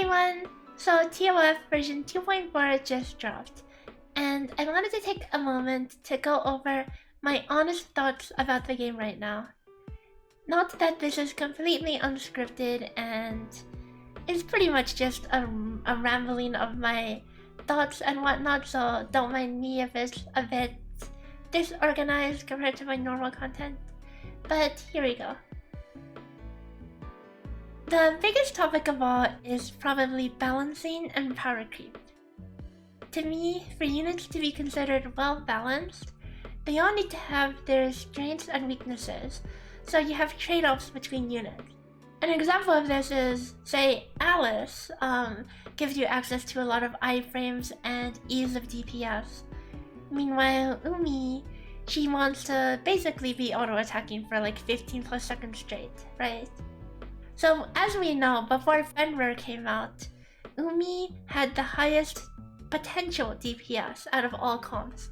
everyone! So TOF version 2.4 just dropped, and I wanted to take a moment to go over my honest thoughts about the game right now. Not that this is completely unscripted and it's pretty much just a rambling of my thoughts and whatnot, so don't mind me if it's a bit disorganized compared to my normal content. But here we go. The biggest topic of all is probably balancing and power creep. To me, for units to be considered well balanced, they all need to have their strengths and weaknesses, so you have trade-offs between units. An example of this is, say, Alice gives you access to a lot of iframes and ease of DPS. Meanwhile, Umi, she wants to basically be auto-attacking for like 15 plus seconds straight, right? So as we know, before Fenrir came out, Umi had the highest potential DPS out of all comps.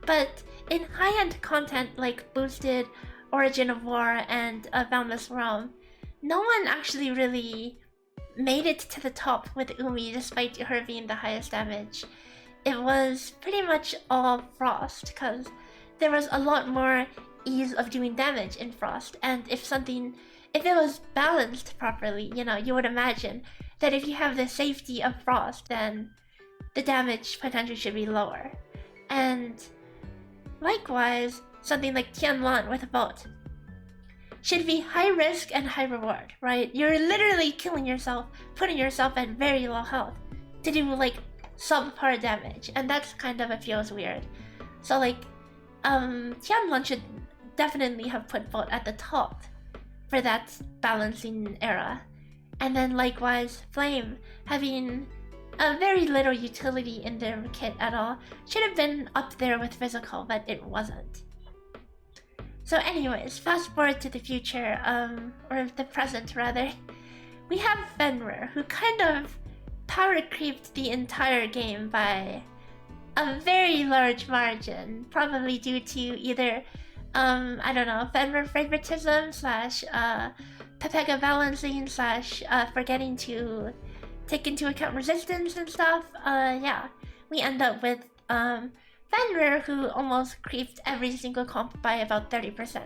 But in high-end content like Boosted, Origin of War, and Boundless Realm, no one actually really made it to the top with Umi despite her being the highest damage. It was pretty much all Frost, because there was a lot more ease of doing damage in Frost, and if it was balanced properly, you would imagine that if you have the safety of Frost, then the damage potential should be lower. And likewise, something like Tianlan with a boat should be high risk and high reward, right? You're literally killing yourself, putting yourself at very low health to do like subpar damage, and that's kind of, it feels weird. So like, Tianlan should definitely have put boat at the top for that balancing era. And then likewise, Flame, having a very little utility in their kit at all, should have been up there with physical, but it wasn't. So anyways, fast forward to the future, or the present rather, we have Fenrir, who kind of power creeped the entire game by a very large margin, probably due to either I don't know, Fenrir favoritism slash Pepega balancing slash forgetting to take into account resistance and stuff. Yeah, we end up with Fenrir, who almost creeped every single comp by about 30%.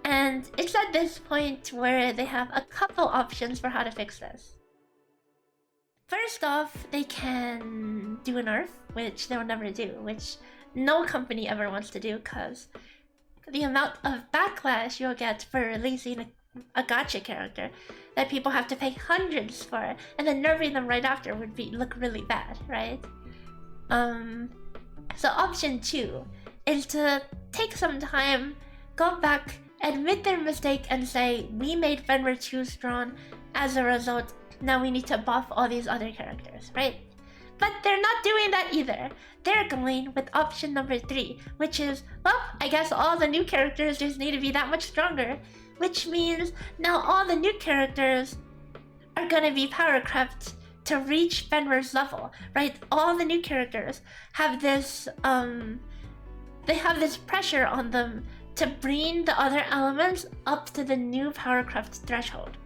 And it's at this point where they have a couple options for how to fix this. First off, they can do a nerf, which they'll never do, which no company ever wants to do, because the amount of backlash you'll get for releasing a gacha character that people have to pay hundreds for, and then nerfing them right after would look really bad, right? So option 2 is to take some time, go back, admit their mistake, and say, we made Fenrir too strong, as a result, now we need to buff all these other characters, right? But they're not doing that either. They're going with option number 3, which is, well, I guess all the new characters just need to be that much stronger, which means now all the new characters are gonna be power crept to reach Fenrir's level, right? All the new characters have this, they have this pressure on them to bring the other elements up to the new power crept threshold.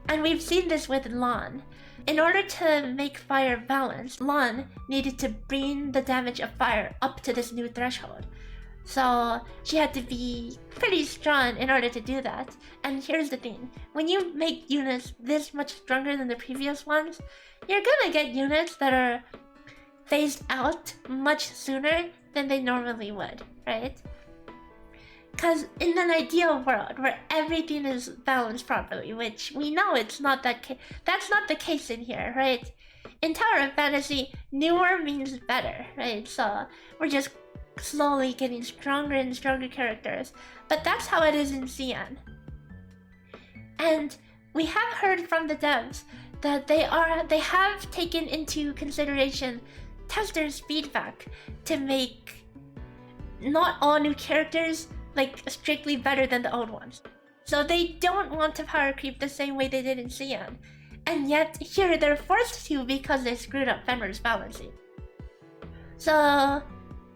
And we've seen this with Lan. In order to make fire balanced, Lan needed to bring the damage of fire up to this new threshold. So she had to be pretty strong in order to do that. And here's the thing, when you make units this much stronger than the previous ones, you're gonna get units that are phased out much sooner than they normally would, right? Because in an ideal world where everything is balanced properly, which we know it's not that's not the case in here, right? In Tower of Fantasy, newer means better, right? So we're just slowly getting stronger and stronger characters, but that's how it is in Xian. And we have heard from the devs that they have taken into consideration testers' feedback to make not all new characters like strictly better than the old ones. So they don't want to power creep the same way they did in Xian. And yet here they're forced to because they screwed up Fenrir's balancing. So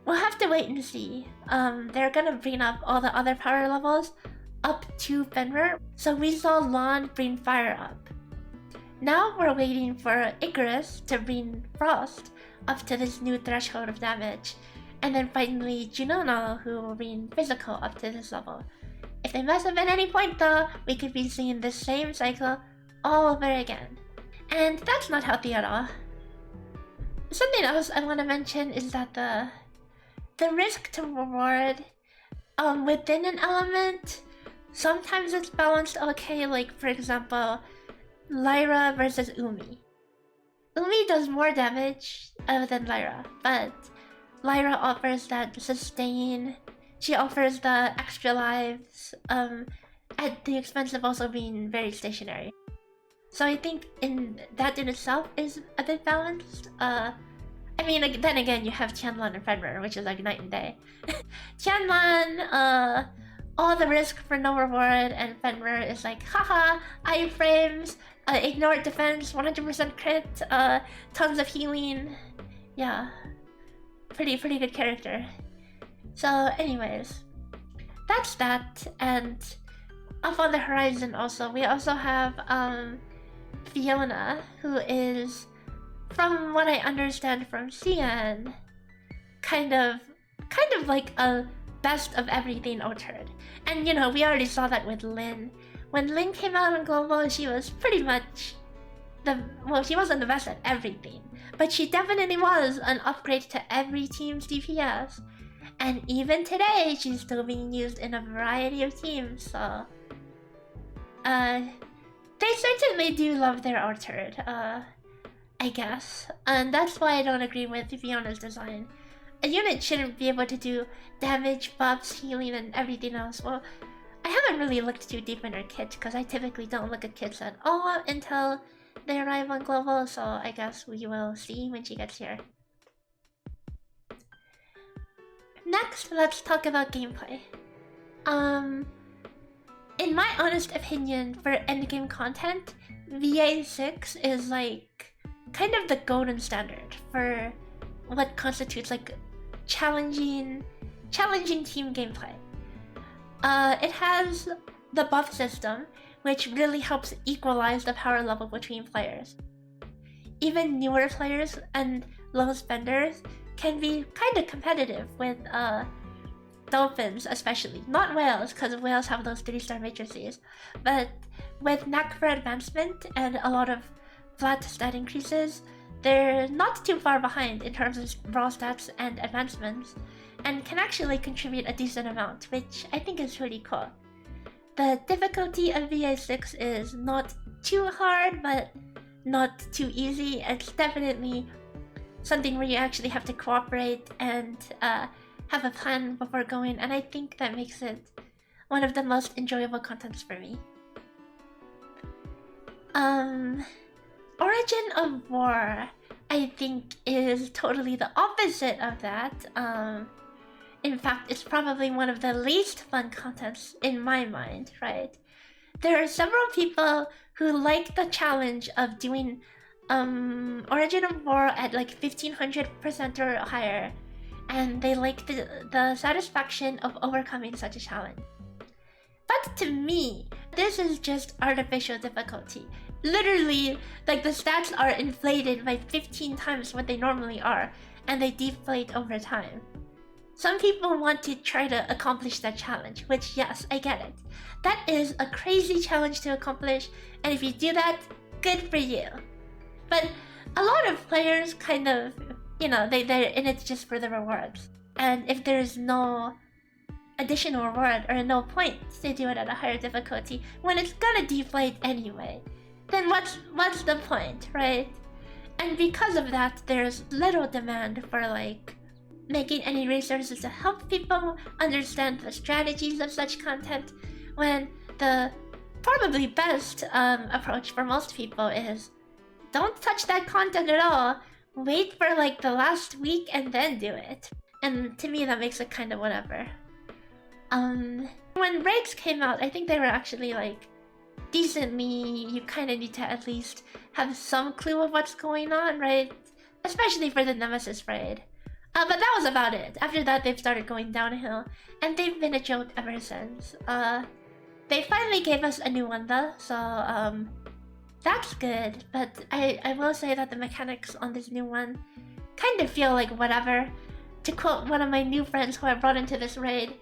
we'll have to wait and see. They're gonna bring up all the other power levels up to Fenrir. So we saw Lan bring fire up. Now we're waiting for Icarus to bring Frost up to this new threshold of damage, and then finally Junono, who will bring Physical up to this level. If they mess up at any point though, we could be seeing the same cycle all over again. And that's not healthy at all. Something else I want to mention is that the risk to reward within an element, sometimes it's balanced okay, like for example, Lyra versus Umi. Umi does more damage than Lyra, but Lyra offers that sustain, she offers the extra lives, at the expense of also being very stationary. So I think that in itself is a bit balanced. I mean, then again, you have Tianlan and Fenrir, which is like night and day. Tianlan, all the risk for no reward, and Fenrir is like, haha, iframes, ignore defense, 100% crit, tons of healing. Yeah, pretty good character. So anyways, that's that. And up on the horizon also, we also have Fiona, who is, from what I understand from CN, kind of like a best of everything altered. And you know, we already saw that with Lynn. When Lynn came out on Global, she was pretty much she wasn't the best at everything, but she definitely was an upgrade to every team's DPS. And even today, she's still being used in a variety of teams, so they certainly do love their altered, I guess. And that's why I don't agree with Fiona's design. A unit shouldn't be able to do damage, buffs, healing, and everything else. Well, I haven't really looked too deep in her kit, because I typically don't look at kits at all until they arrive on Global, so I guess we will see when she gets here. Next, let's talk about gameplay. In my honest opinion, for endgame content, VA6 is like kind of the golden standard for what constitutes like challenging team gameplay. It has the buff system, which really helps equalize the power level between players. Even newer players and low spenders can be kind of competitive with dolphins, especially. Not whales, because whales have those 3-star matrices. But with knack for advancement and a lot of flat stat increases, they're not too far behind in terms of raw stats and advancements, and can actually contribute a decent amount, which I think is really cool. The difficulty of VA6 is not too hard, but not too easy. It's definitely something where you actually have to cooperate and have a plan before going, and I think that makes it one of the most enjoyable contents for me. Origin of War, I think, is totally the opposite of that. In fact, it's probably one of the least fun contents in my mind, right? There are several people who like the challenge of doing Origin of War at like 1500% or higher, and they like the satisfaction of overcoming such a challenge. But to me, this is just artificial difficulty. Literally, like the stats are inflated by 15 times what they normally are, and they deflate over time. Some people want to try to accomplish that challenge, which yes, I get it. That is a crazy challenge to accomplish, and if you do that, good for you. But a lot of players kind of, you know, they're in it just for the rewards. And if there's no additional reward or no point to do it at a higher difficulty when it's gonna deflate anyway, then what's the point, right? And because of that, there's little demand for like making any resources to help people understand the strategies of such content, when the probably best approach for most people is don't touch that content at all, wait for like the last week and then do it. And to me that makes it kind of whatever. When raids came out, I think they were actually like decently, you kind of need to at least have some clue of what's going on, right? Especially for the Nemesis raid. But that was about it. After that, they've started going downhill, and they've been a joke ever since. They finally gave us a new one though, so that's good, but I will say that the mechanics on this new one kind of feel like whatever. To quote one of my new friends who I brought into this raid,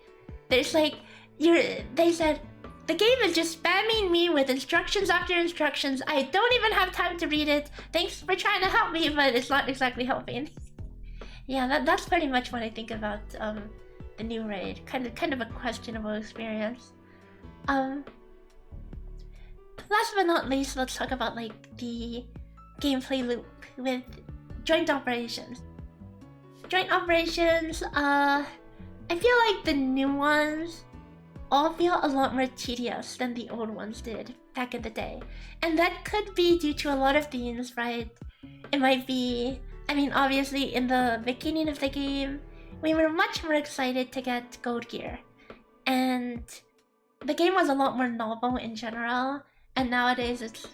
there's like, they said, the game is just spamming me with instructions after instructions. I don't even have time to read it. Thanks for trying to help me, but it's not exactly helping. Yeah, that's pretty much what I think about the new raid. Kind of a questionable experience. Last but not least, let's talk about like the gameplay loop with joint operations. Joint operations, I feel like the new ones all feel a lot more tedious than the old ones did back in the day. And that could be due to a lot of things, right? It might be, I mean, obviously in the beginning of the game, we were much more excited to get gold gear. And the game was a lot more novel in general. And nowadays it's,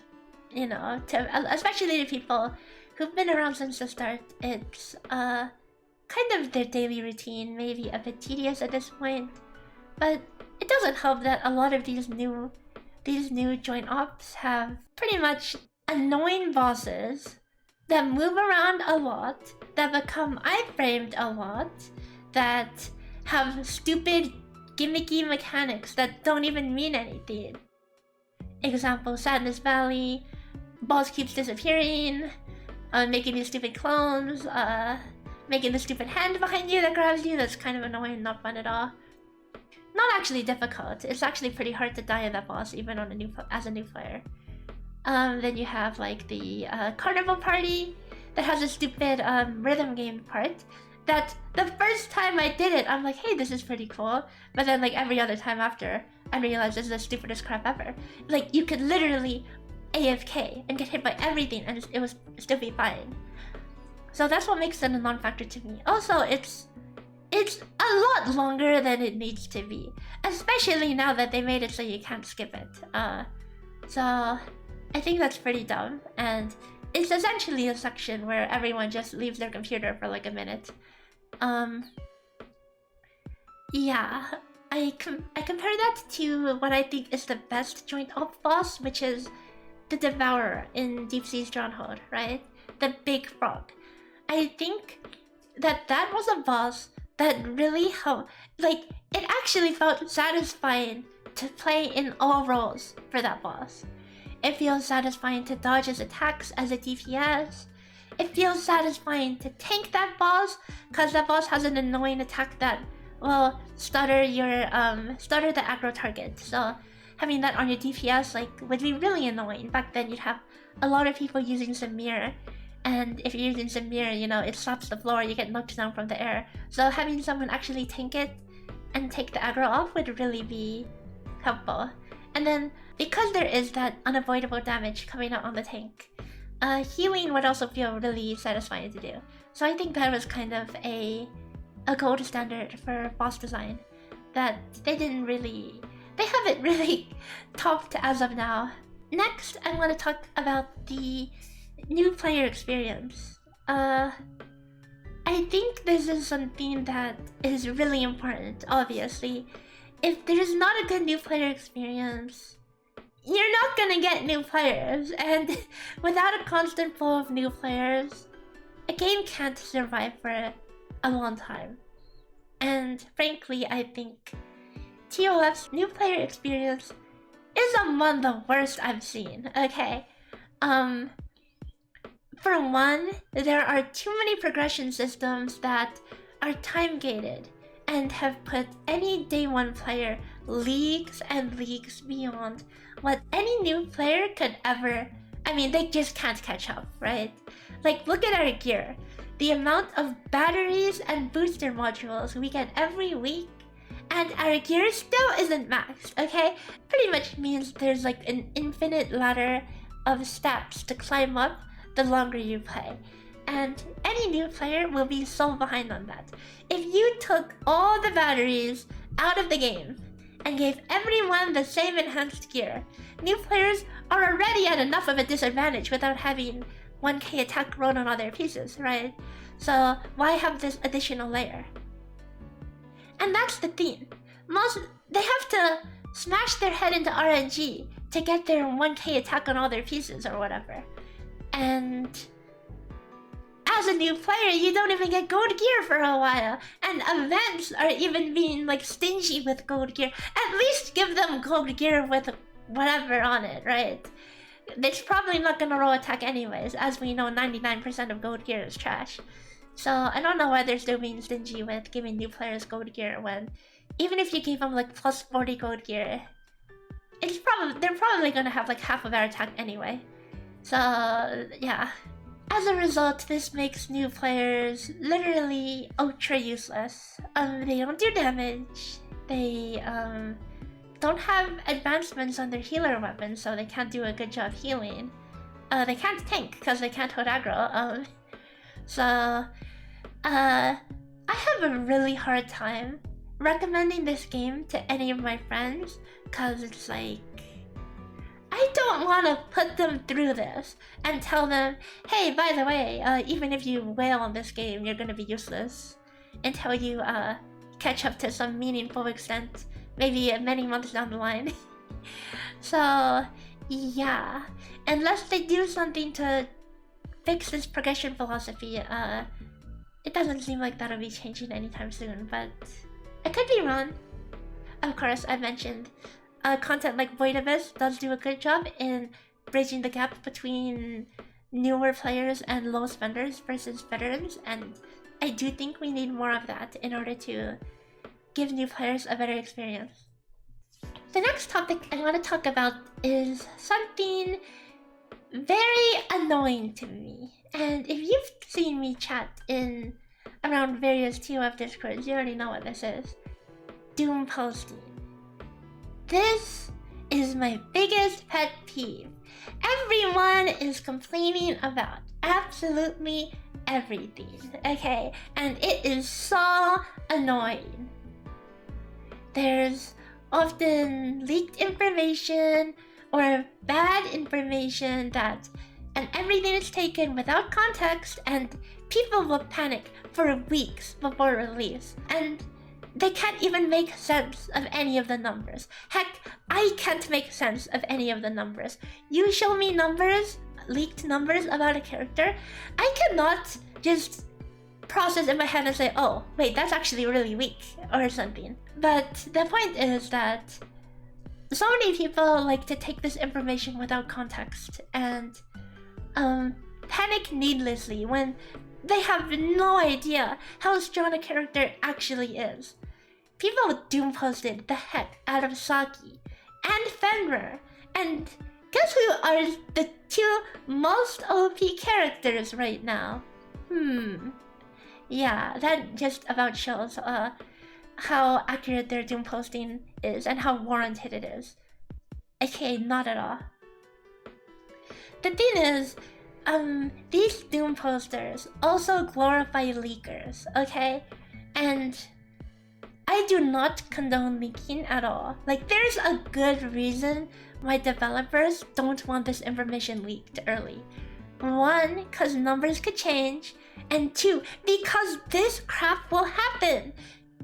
you know, especially to people who've been around since the start, it's kind of their daily routine, maybe a bit tedious at this point. But it doesn't help that a lot of these new joint ops have pretty much annoying bosses that move around a lot, that become iframed a lot, that have stupid gimmicky mechanics that don't even mean anything. Example, Sadness Valley, boss keeps disappearing, making these stupid clones, making the stupid hand behind you that grabs you. That's kind of annoying, not fun at all. Not actually difficult. It's actually pretty hard to die in that boss, even on as a new player. Then you have like the carnival party that has a stupid rhythm game part. That the first time I did it, I'm like, hey, this is pretty cool. But then like every other time after, I realized this is the stupidest crap ever. Like you could literally AFK and get hit by everything, and it was still be fine. So that's what makes it a non-factor to me. Also, it's a lot longer than it needs to be, especially now that they made it so you can't skip it. So I think that's pretty dumb, and it's essentially a section where everyone just leaves their computer for like a minute. Yeah, I compare that to what I think is the best joint op boss, which is the Devourer in Deep Sea Stronghold, right? The big frog. I think that was a boss that really helped. Like, it actually felt satisfying to play in all roles for that boss. It feels satisfying to dodge his attacks as a DPS. It feels satisfying to tank that boss, cause that boss has an annoying attack that will stutter the aggro target. So having that on your DPS would be really annoying. Back then you'd have a lot of people using Samir. And if you're using Samir, you know, it stops the floor, you get knocked down from the air. So having someone actually tank it and take the aggro off would really be helpful. And then, because there is that unavoidable damage coming out on the tank, healing would also feel really satisfying to do. So I think that was kind of a gold standard for boss design that they haven't really topped as of now. Next, I want to talk about the new player experience. I think this is something that is really important, obviously. If there's not a good new player experience, you're not gonna get new players, and without a constant flow of new players, a game can't survive for a long time. And frankly, I think TOF's new player experience is among the worst I've seen, okay? For one, there are too many progression systems that are time-gated and have put any day one player leagues and leagues beyond what any new player could ever... I mean, they just can't catch up, right? Like, look at our gear. The amount of batteries and booster modules we get every week, and our gear still isn't maxed, okay? Pretty much means there's like an infinite ladder of steps to climb up the longer you play. And any new player will be so behind on that. If you took all the batteries out of the game and gave everyone the same enhanced gear, new players are already at enough of a disadvantage without having 1k attack rolled on all their pieces, right? So why have this additional layer? And that's the thing. They have to smash their head into RNG to get their 1k attack on all their pieces or whatever. And as a new player, you don't even get gold gear for a while. And events are even being like stingy with gold gear. At least give them gold gear with whatever on it, right? It's probably not gonna roll attack anyways. As we know, 99% of gold gear is trash. So I don't know why they're still being stingy with giving new players gold gear when even if you gave them like plus 40 gold gear, they're probably gonna have like half of our attack anyway. So yeah. As a result, this makes new players literally ultra useless. They don't do damage. They don't have advancements on their healer weapons, so they can't do a good job healing. They can't tank because they can't hold aggro. So I have a really hard time recommending this game to any of my friends because it's like I don't want to put them through this and tell them, hey, by the way, even if you wail on this game, you're gonna be useless until you catch up to some meaningful extent, maybe many months down the line. So yeah, unless they do something to fix this progression philosophy, it doesn't seem like that'll be changing anytime soon, but I could be wrong. Of course, I mentioned content like Void Abyss does do a good job in bridging the gap between newer players and low spenders versus veterans, and I do think we need more of that in order to give new players a better experience. The next topic I want to talk about is something very annoying to me, and if you've seen me chat in around various TOF discords, you already know what this is. Doomposting. This is my biggest pet peeve. Everyone is complaining about absolutely everything, okay? And it is so annoying. There's often leaked information or bad information and everything is taken without context, and people will panic for weeks before release. And they can't even make sense of any of the numbers. Heck, I can't make sense of any of the numbers. You show me numbers, leaked numbers about a character, I cannot just process in my head and say, oh, wait, that's actually really weak or something. But the point is that so many people like to take this information without context and panic needlessly when they have no idea how strong a character actually is. People doomposted the heck out of Saki and Fenrir, and guess who are the two most OP characters right now? Yeah, that just about shows how accurate their doomposting is and how warranted it is. Okay, not at all. The thing is, these doom posters also glorify leakers, okay? And I do not condone leaking at all. Like, there's a good reason why developers don't want this information leaked early. One, because numbers could change, and two, because this crap will happen.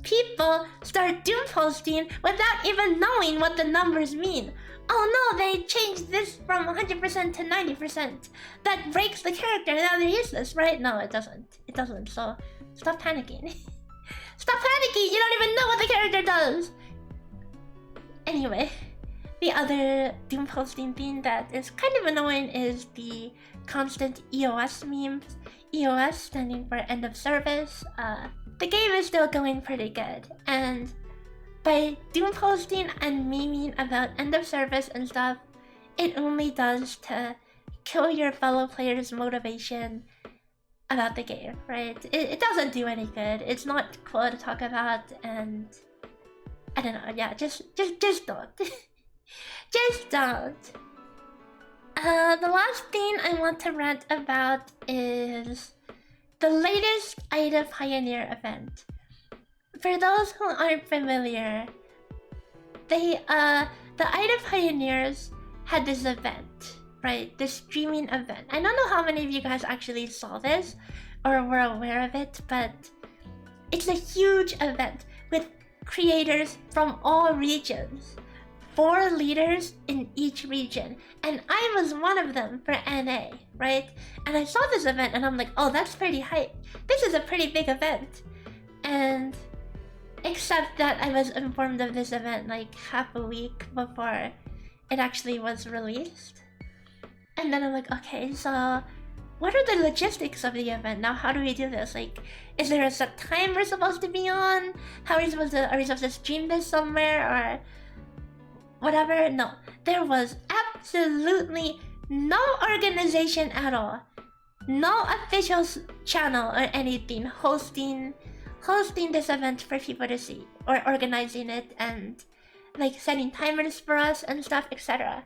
People start doom posting without even knowing what the numbers mean. Oh no, they changed this from 100% to 90%. That breaks the character, now they're useless, right? No, it doesn't. It doesn't, so stop panicking. Stop panicking, you don't even know what the character does! Anyway, the other doom posting thing that is kind of annoying is the constant EOS memes. EOS standing for end of service. The game is still going pretty good, and by doom posting and memeing about end of service and stuff, it only does to kill your fellow players' motivation about the game, right? It doesn't do any good. It's not cool to talk about, and I don't know. Yeah, just don't. Just don't. The last thing I want to rant about is the latest Ida Pioneer event. For those who aren't familiar, the Ida Pioneers had this event, right? This streaming event. I don't know how many of you guys actually saw this or were aware of it, but it's a huge event with creators from all regions 4 leaders in each region, and I was one of them for NA, right? And I saw this event and I'm like, oh, that's pretty hype. This is a pretty big event. And except that I was informed of this event like half a week before it actually was released. And then I'm like, okay, so what are the logistics of the event? Now, how do we do this? Like, is there a set time we're supposed to be on? Are we supposed to stream this somewhere or whatever? No, there was absolutely no organization at all. No official channel or anything hosting this event for people to see, or organizing it and like setting timers for us and stuff, etc.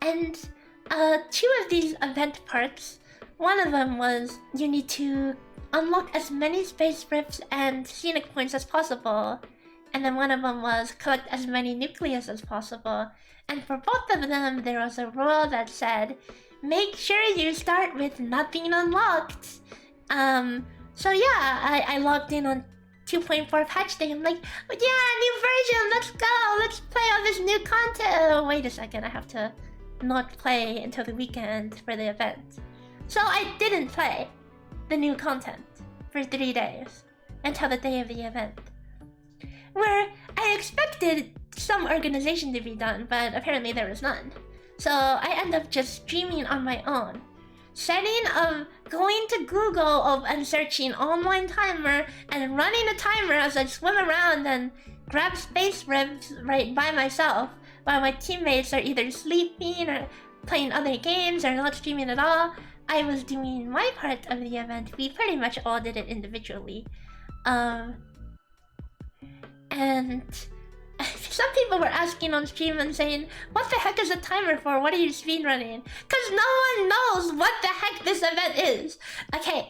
And 2 of these event parts, one of them was you need to unlock as many space rifts and scenic points as possible, and then one of them was collect as many nucleus as possible. And for both of them, there was a rule that said, make sure you start with nothing unlocked. So yeah, I logged in on 2.4 patch day. I'm like, yeah, new version, let's go, let's play all this new content. Oh, wait a second, I have to not play until the weekend for the event. So I didn't play the new content for 3 days until the day of the event, where I expected some organization to be done, but apparently there was none. So I end up just streaming on my own. Going to Google and searching online timer and running a timer as I swim around and grab space ribs right by myself while my teammates are either sleeping or playing other games or not streaming at all. I was doing my part of the event. We pretty much all did it individually. And some people were asking on stream and saying, what the heck is a timer for? What are you speedrunning? Because no one knows what the heck this event is. Okay,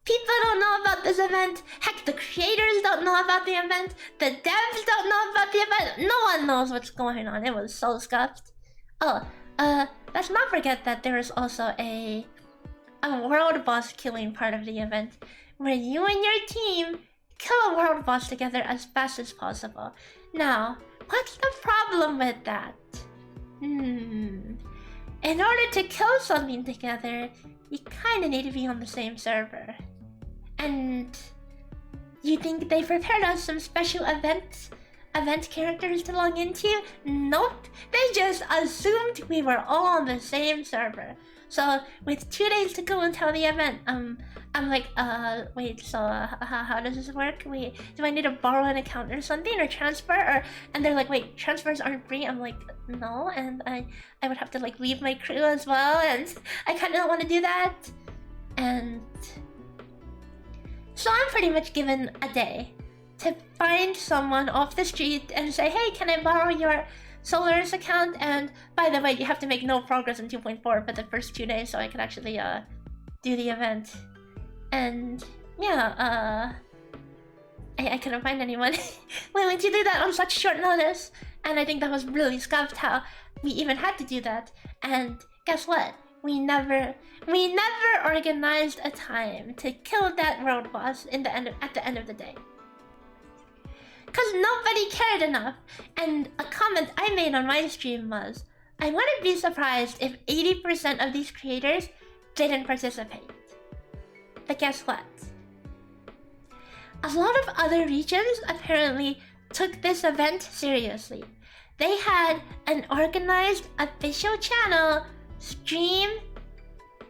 people don't know about this event. Heck, the creators don't know about the event. The devs don't know about the event. No one knows what's going on. It was so scuffed. Oh, let's not forget that there is also a world boss killing part of the event, where you and your team kill a world boss together as fast as possible. Now, what's the problem with that? In order to kill something together, you kinda need to be on the same server. And you think they prepared us some special event characters to log into? Nope, they just assumed we were all on the same server. So with 2 days to go until the event, I'm like, wait, so how does this work? Wait, do I need to borrow an account or something, or transfer? And they're like, wait, transfers aren't free. I'm like, no, and I would have to like leave my crew as well, and I kind of don't want to do that. And so I'm pretty much given a day to find someone off the street and say, hey, can I borrow your Solar's account? And by the way, you have to make no progress in 2.4 for the first 2 days so I can actually do the event. And yeah, I couldn't find anyone willing to do that on such short notice. And I think that was really scuffed how we even had to do that. And guess what? We never organized a time to kill that world boss at the end of the day. Cause nobody cared enough. And a comment I made on my stream was, I wouldn't be surprised if 80% of these creators didn't participate. But guess what? A lot of other regions apparently took this event seriously. They had an organized official channel stream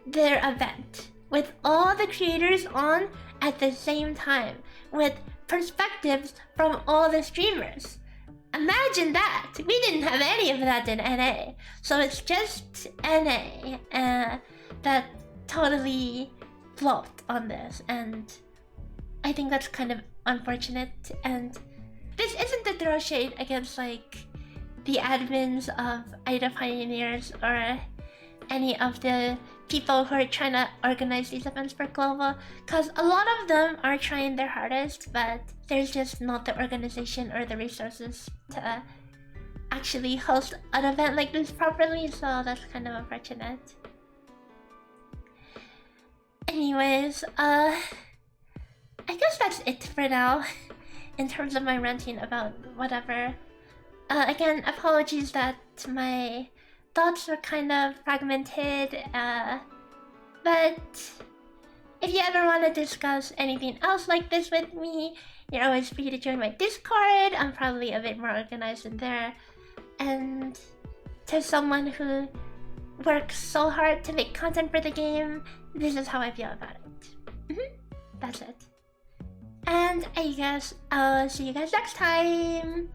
their event with all the creators on at the same time, with perspectives from all the streamers. Imagine that! We didn't have any of that in NA. So it's just NA that totally flopped on this, and I think that's kind of unfortunate. And this isn't to throw shade against like the admins of Ida Pioneers or any of the people who are trying to organize these events for Global, because a lot of them are trying their hardest, but there's just not the organization or the resources to actually host an event like this properly, so that's kind of unfortunate. Anyways, I guess that's it for now in terms of my ranting about whatever. Again, apologies that my thoughts were kind of fragmented, but if you ever want to discuss anything else like this with me, you're always free to join my Discord. I'm probably a bit more organized in there. And to someone who works so hard to make content for the game, this is how I feel about it. That's it. And I guess I'll see you guys next time.